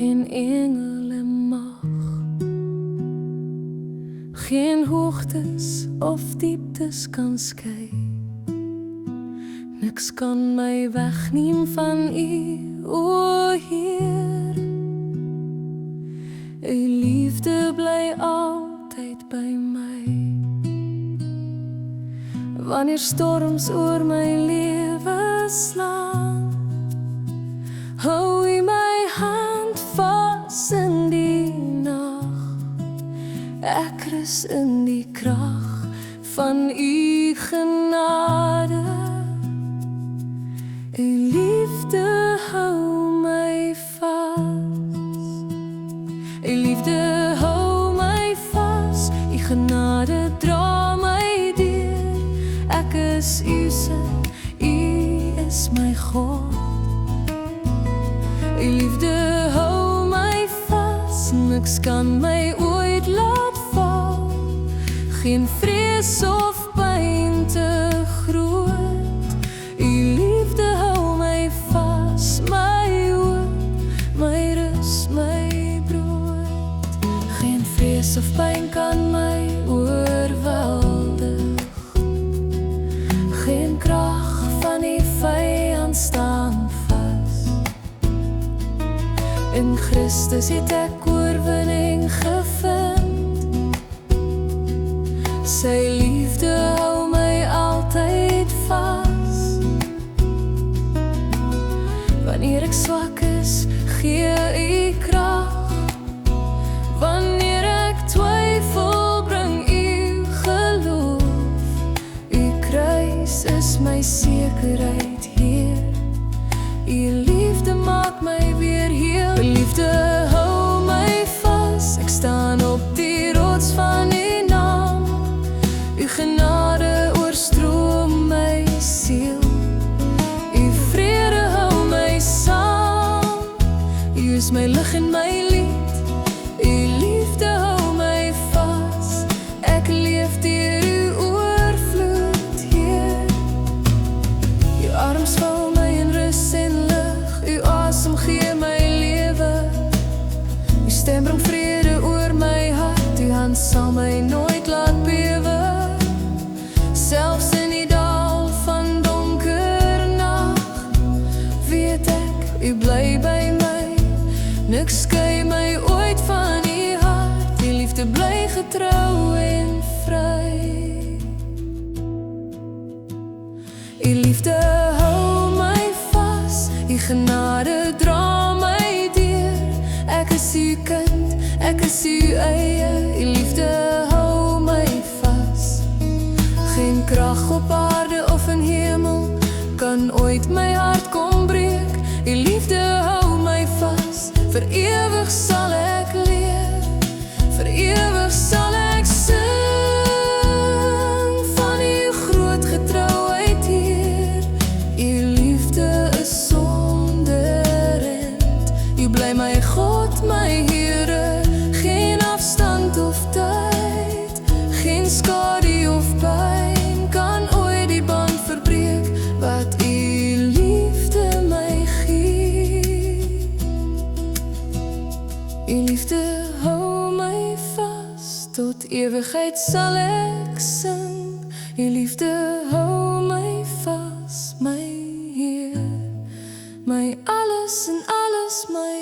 geen engel en mag, geen hoogtes of dieptes kan skei. Niks kan my wegneem van U, o Heer. U liefde bly altyd by my. Wanneer storms oor my lewe slaan, hou U my hand vas in die nag. Ek rus in die krag van U genade. U liefde hou my vas. U liefde hou my vas. U genade dra my deur. Ek is U se, U is my God. U liefde hou my vas. Niks kan my ooit laat val. Geen vrees of pyn te groot. U liefde hou my vas. My hoop, my rus, my brood. Geen vrees of pyn kan my oorweldig. Geen krag van die vyand staan vas. In Christus het ek oorwinning gevind. Sy liefde hou my altyd vas. Wanneer ek swak is, gee U krag. Wanneer ek twyfel, bring U geloof. U kruis is my sekerheid, Heer. U liefde maak my weer heel. U liefde hou my vas. Ek staan op die rots van U naam. U genade oorstroom my siel. U vrede hou my saam. U is my lig en my lied. U liefde hou my vas. Ek leef deur U oorvloed, Heer. U arms vul my in rus en lig. U asem gee my lewe. U stem bring vrede oor my hart. U hand sal my nooit laat bewe. Selfs in die dal van donker nag, weet ek, U bly by my. Niks skei my ooit van U hart. U liefde bly getrou en vry. U liefde hou my vas. U genade dra my deur. Ek is U kind, ek is U eie. U liefde hou my vas. Geen krag op aarde of in hemel kan ooit my hart kom breek. U liefde hou my vas. Vir ewig sal ek leef. Vir ewig sal ek sing van U groot getrouheid, Heer. U liefde is sonderend. U bly my God, my Here. Geen afstand of tyd, geen skade of pyn kan ooit die band verbreek wat U liefde my gee. U liefde hou my vas. Tot ewigheid sal ek sing. U liefde hou my vas, my Heer. My alles en alles, my